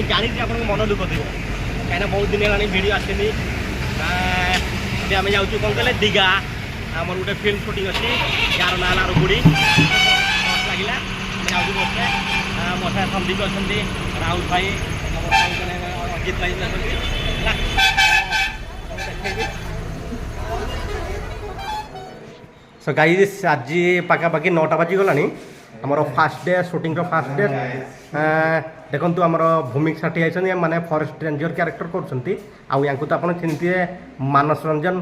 जानी मन दुख थी कहीं बहुत दिन है भिड आसनी आम जाऊँ कौन कहे दीघा आम गोटे फिल्म सुटिंग अच्छी यार ना रुगुड़ी लगे जाऊँ बसते मशा सन्दीप अच्छा राहुल भाई अजित भाई सो गाइस आज पाखापाखि 9टा बाजिगला आमर fast day shooting fast day देखु आमर भूमिक साथी आई माने फॉरेस्ट रेंजर क्यारेक्टर कर तो आप चिन्हते मानस रंजन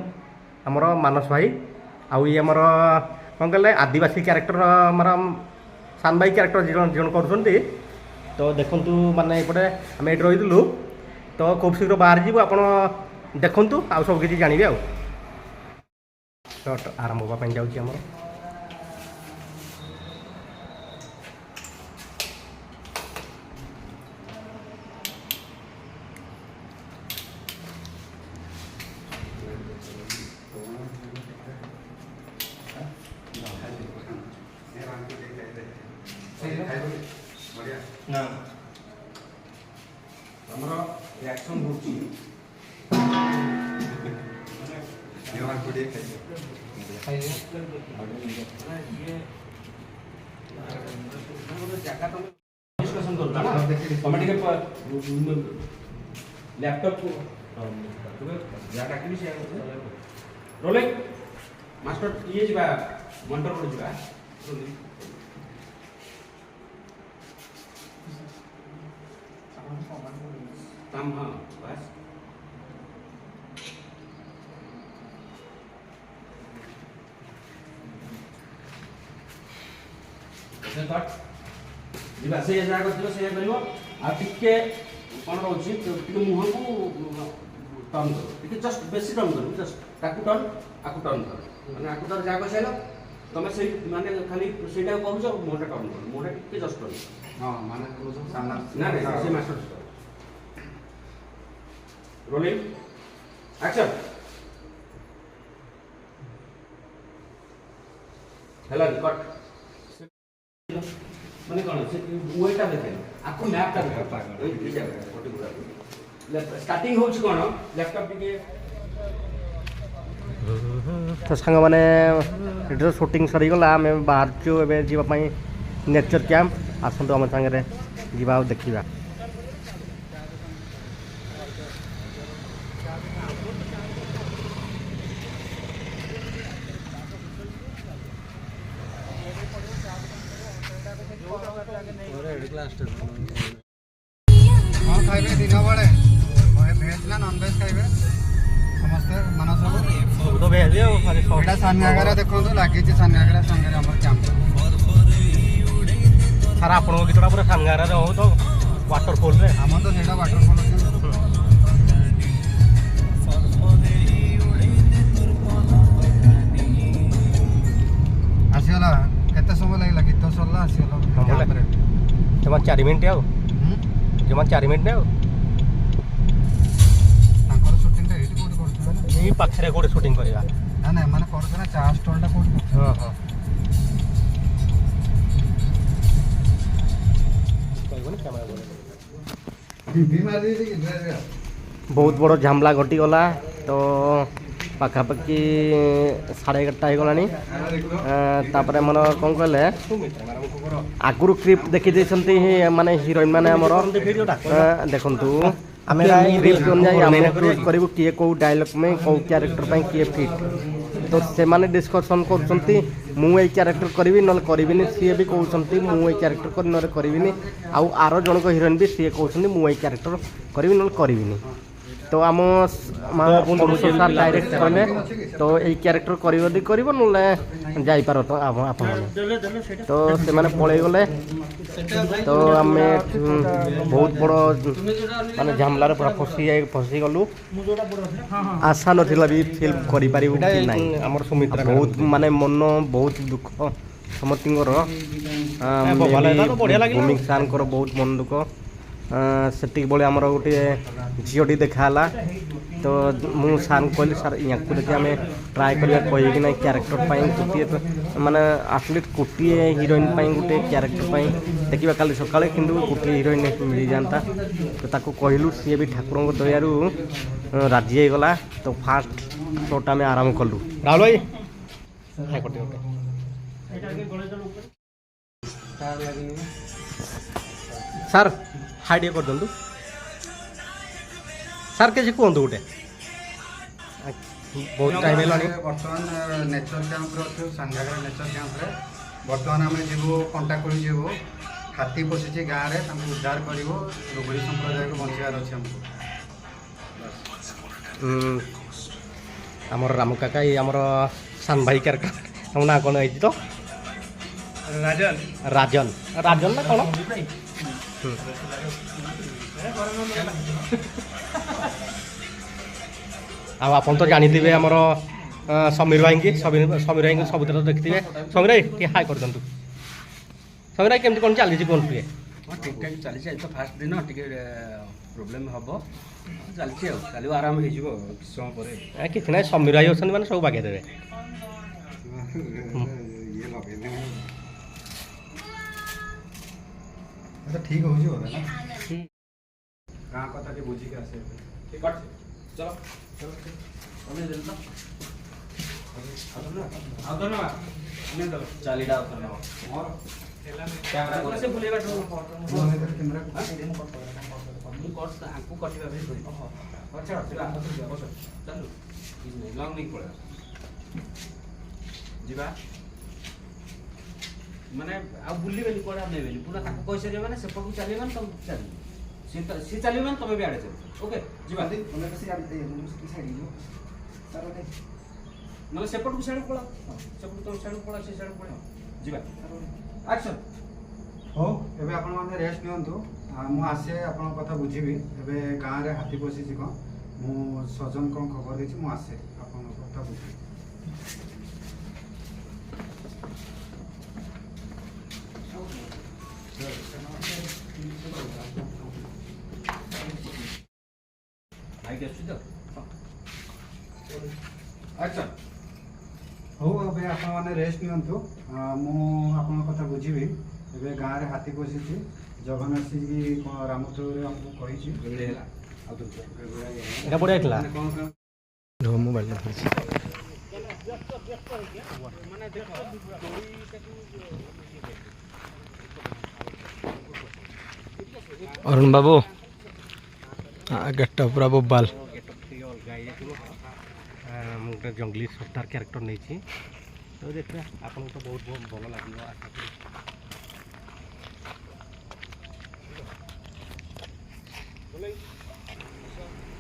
आमर मानस भाई आउ ये आमर कौन कहले आदिवासी क्यारेक्टर आमर सान भाई क्यारेक्टर जन कर तो देखु माने एपटे आम ये रही तो खूब शीघ्र बाहर जीव आप देखु आउ सब किसी जानवे आ आरंभ होगा जाऊँगी आमर रिएक्शन लैपटॉप रोलिंग मास्टर ये जा मॉनिटर को जा काम हाँ बस से जगह कर टिके कौन रोचे मुह को टर्न कर जस्ट बेसी टर्न कर जस्ट ताकू टर्न आकू टर्न कर माने आकू टर्न जगह कर तुम से माने खाली सेटा कहूछ मुहटा टर्न कर मुहटा टिके जस्ट टर्न हां माने सामना ना से master rolling action hello cut माने कोन से वेटा देखे आपको मैपटा देखे ए जगह पर्टिकुलर स्टार्टिंग होछ कोन लैपटॉप टिके तो संग माने एटर शूटिंग सरी गला आम बाहर छु एबे जीवा पई नेचर कैंप आसंतो हम संगे जीवा देखिबा हाँ खाइबे दिन बड़े भेज ना नॉन भेज खाइबे समस्ते मानस सब तो भेज दियो खाली एटा सानगागरा देखो तो लागी छि सानगागरा संगे हमर कैंप सारा आपन को कितरा पूरा सानगागरा रे हो तो वाटरफॉल रे हम तो सेटा वाटरफॉल अछि आसीला केते समय लागला गीत सरला आसीला जमा 4 मिनिट आउ जमा 4 मिनिट आउ तांकर शूटिंग रे एटी कोड करथला यही पाखरे कोड शूटिंग करिया ना ना माने करथना चा स्टॉल टा कोड हां हां कोई कोन कैमरा बोले बीमार दे कि बहुत बड़ झामला घटी गला तो पाखापाखि 11:30 होगलानी तापर मन कौन कहले आगुरी क्लिप देखी देछंती माने हीरोइन माने हमर देखु आम क्लिप अनुजाई आम चूज करूँ किए कौ डायलॉग में कौ क्यारेक्टर किए फिट तो से माने डिस्कसन कर मुझे क्यारेक्टर करी ना करी सी भी कहते मुझे क्यारेक्टर कर ना करी आउ आर जनक हिरोइन भी सी कहते मुझे क्यारेक्टर करी ना करी तो आम सार डायरेक्ट कहले तो यही क्यारेक्टर कर जापार तो आप तो से मैंने पलि गले तो आम बहुत बड़ माने झामलार पूरा फसी गलु आशा नाला भी फिल्म करूँ कि नहीं आम सुमित्रा बहुत माने मन बहुत दुख समस्त भूमिक सार बहुत मन दुख ସେତିକି ବେଳେ ଆମର ଗୋଟିଏ ଝିଅଟି ଦେଖାହେଲା ତ ମୁଁ ସାର୍ଙ୍କୁ କହିଲି ସାର୍ ୟାଙ୍କୁ ଦେଖି ଆମେ ଟ୍ରାଏ କରିବା କହିକି ନାହିଁ କ୍ୟାରେକ୍ଟର ପାଇଁ ଗୋଟିଏ ମାନେ ଆଟଲିଷ୍ଟ ଗୋଟିଏ ହିରୋଇନ୍ ପାଇଁ ଗୋଟେ କ୍ୟାରେକ୍ଟର ପାଇଁ ଦେଖିବା କାଲି ସକାଳେ କିନ୍ତୁ ଗୋଟିଏ ହିରୋଇନ୍ ମିଳିଯାଆନ୍ତା ତ ତାକୁ କହିଲୁ ସିଏ ବି ଠାକୁରଙ୍କ ଦୟାରୁ ରାଜି ହେଇଗଲା ତ ଫାର୍ଷ୍ଟ ଶୋଟା ଆମେ ଆରମ୍ଭ କଲୁ। ରାହୁଲ ଭାଇ ସାର୍ ହାଇ ଟିକେ କରିଦିଅନ୍ତୁ ସାର୍ କିଛି କୁହନ୍ତୁ ଗୋଟେ ବହୁତ ଟାଇମ୍ ହେଲାଣି। ବର୍ତ୍ତମାନ ନେଚର କ୍ୟାମ୍ପରେ ଅଛୁ ସାନଘାଗରା ନେଚର କ୍ୟାମ୍ପରେ। ବର୍ତ୍ତମାନ ଆମେ ଯିବୁ କଣ୍ଟାକୁଳି ଯିବୁ। ହାତୀ ପଶିଛି ଗାଁରେ ତାଙ୍କୁ ଉଦ୍ଧାର କରିବୁ। ରୋଗୀ ସମ୍ପ୍ରଦାୟକୁ ବଞ୍ଚିବାର ଅଛି ଆମକୁ। ଆମର ରାମୁ କାକା ଏଇ ଆମର ସାନ ଭାଇ କ୍ୟାରେକ୍ଟର ଆମ ନାଁ କ'ଣ ହେଇଛି ତ ରାଜନ ରାଜନ ରାଜନ ନା କ'ଣ ଆଉ ଆପଣ ତ ଜାଣିଥିବେ ଆମର ସମୀର ଭାଇଙ୍କି ସମୀର ଭାଇଙ୍କୁ ସବୁଥିରେ ଦେଖିଥିବେ। ସମୀର ଭାଇ ଟିକେ ହାଇ କରିଦିଅନ୍ତୁ। ସମୀର ଭାଇ କେମିତି କ'ଣ ଚାଲିଛି କୁହନ୍ତୁ ଟିକେ। ହଁ ଠିକ୍ଠାକ୍ ଚାଲିଛି। ଆଜି ତ ଫାଷ୍ଟ ଦିନ ଟିକେ ପ୍ରୋବ୍ଲେମ୍ ହେବ ଚାଲିଛି ଆଉ ଚାଲିବ ଆରାମ ହେଇଯିବ କିଛି ସମୟ ପରେ। କିଛି ନାହିଁ ସମୀର ଭାଇ ଅଛନ୍ତି ମାନେ ସବୁ ବାଗେଇ ଦେବେ। ଠିକ୍ ହେଉଛି ବୋଧେ ନା ଗାଁ କଥା ଟିକେ ବୁଝିକି ଆସିବେ। ଠିକ୍ ଅଛି ଚଲ ଚଲ ଚାଲିଟା ମୋର କ୍ୟାମେରା ସେ ବୁଲେଇବା ଆଙ୍କୁ କଟିବା ପାଇଁ ଚାଲୁ ଲଙ୍ଗ ନେଇକି ପଳେଇବା ଯିବା ମାନେ ଆଉ ବୁଲିବେନି କୁଆଡ଼େ ଆଉ ନେବେନି ପୁରା ତାକୁ କହିସାରିବା ମାନେ ସେପଟକୁ ଚାଲିବେ ମାନେ ତମେ ଚାଲିବ ସିଏ ଚାଲିବ ମାନେ ତମେ ବି ଆଡ଼େ ଚାଲିବ। ଓକେ ଯିବା ନହେଲେ ସେପଟକୁ ସିଆଡ଼କୁ ପଳାଅ ସେପଟକୁ ତମେ ସିଆଡ଼କୁ ପଳାଅ ସେ ସିଆଡ଼କୁ ପଳାଅ ଯିବା ଆକ୍ସନ୍। ହଉ ଏବେ ଆପଣମାନେ ରେଷ୍ଟ ନିଅନ୍ତୁ। ମୁଁ ଆସେ ଆପଣଙ୍କ କଥା ବୁଝିବି। ଏବେ ଗାଁରେ ହାତୀ ପଶିଛି କ'ଣ ମୁଁ ସଜନ କ'ଣ ଖବର ଦେଇଛି ମୁଁ ଆସେ ଆପଣଙ୍କ କଥା ବୁଝିବି। ଭାଇକି ଆସୁଛି ତ ଆକ୍ସନ୍। ହଉ ଏବେ ଆପଣମାନେ ରେଷ୍ଟ ନିଅନ୍ତୁ। ମୁଁ ଆପଣଙ୍କ କଥା ବୁଝିବି। ଏବେ ଗାଁରେ ହାତୀ ପଶିଛି ଜଗନ ଆସିକି କ'ଣ ରାମ ଥ୍ରୁରେ ଆମକୁ କହିଛି। ହେଲା ଆଉ ଏଇଟା ବଢ଼ିଆ ହେଇଥିଲା। ମୋବାଇଲ ଅରୁଣ ବାବୁ ଗେଟ ପୁରା ବୋବାଲ। ମୁଁ ଗୋଟେ ଜଙ୍ଗଲି ସର୍ଦ୍ଦାର କ୍ୟାରେକ୍ଟର ନେଇଛି ତ ଦେଖିବା ଆପଣଙ୍କୁ ତ ବହୁତ ବହୁତ ଭଲ ଲାଗିବ ଆଶା କରୁ।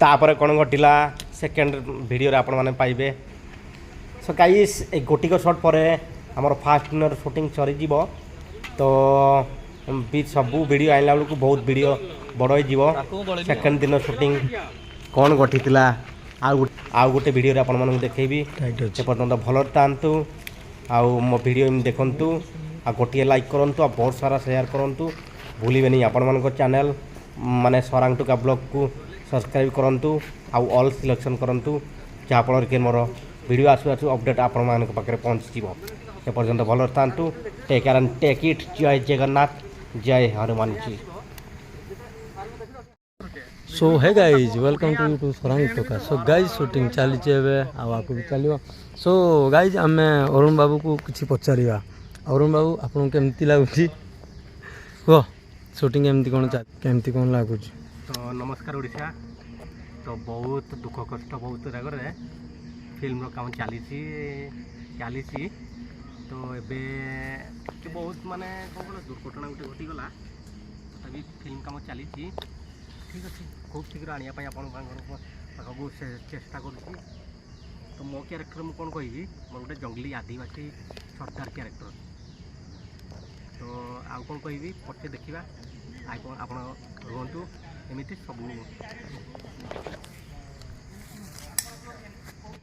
ତାପରେ କ'ଣ ଘଟିଲା ସେକେଣ୍ଡ ଭିଡ଼ିଓରେ ଆପଣମାନେ ପାଇବେ। ସୋ ଗାଇସ୍ এই ଗୋଟିକ ସଟ୍ ପରେ ଆମର ଫାର୍ଷ୍ଟ ଦିନର ସୁଟିଂ ସରିଯିବ ତ ସବୁ ଭିଡ଼ିଓ ଆଇଲା ବେଳକୁ ବହୁତ ଭିଡ଼ିଓ ବଡ଼ ହେଇଯିବ। ସେକେଣ୍ଡ ଦିନ ସୁଟିଂ କ'ଣ ଘଟିଥିଲା ଆଉ ଗୋଟେ ଭିଡ଼ିଓରେ ଆପଣମାନଙ୍କୁ ଦେଖେଇବି। ସେ ପର୍ଯ୍ୟନ୍ତ ଭଲରେ ଥାଆନ୍ତୁ ଆଉ ମୋ ଭିଡ଼ିଓ ଏମିତି ଦେଖନ୍ତୁ ଆଉ ଗୋଟିଏ ଲାଇକ୍ କରନ୍ତୁ ଆଉ ବହୁତ ସାରା ସେୟାର କରନ୍ତୁ ଭୁଲିବେନି। ଆପଣମାନଙ୍କ ଚ୍ୟାନେଲ୍ ମାନେ ସରାଙ୍ଗ ଟୁକା ବ୍ଲଗ୍କୁ ସବସ୍କ୍ରାଇବ୍ କରନ୍ତୁ ଆଉ ଅଲ୍ ସିଲେକ୍ସନ୍ କରନ୍ତୁ ଯାହାଫଳରେ କି ମୋର ଭିଡ଼ିଓ ଆସୁ ଆସୁ ଅପଡ଼େଟ୍ ଆପଣମାନଙ୍କ ପାଖରେ ପହଞ୍ଚିଯିବ। ସେ ପର୍ଯ୍ୟନ୍ତ ଭଲରେ ଥାଆନ୍ତୁ। Take care and take it. ଜୟ ଜଗନ୍ନାଥ ଜୟ Hanuman ji. So hey guys welcome to YouTube सरांग टोका। सो गाइज शूटिंग चली आगे भी चलो। सो गाइज आम अरुण बाबू को किसी पचारा। अरुण बाबू आपको केमती लगुच कह शूटिंग एमती कौन केमती कौन लगुच। तो नमस्कार ओडिशा। तो बहुत दुख कष्ट बहुत जगह फिल्म काम चली तो एबे बहुत माने कौन कह दुर्घटना गोटे घटीगला तथापि फिल्म काम चली ठीक अच्छे खूब शीघ्र आने पाखक चेष्टा करुँगी। तो मो क्यारेक्टर मुझे कौन कहि मोर गोटे जंगली आदिवासी सरदार क्यारेक्टर। तो आउ कौन कहि पचे देखा आप रुहतु एमती सब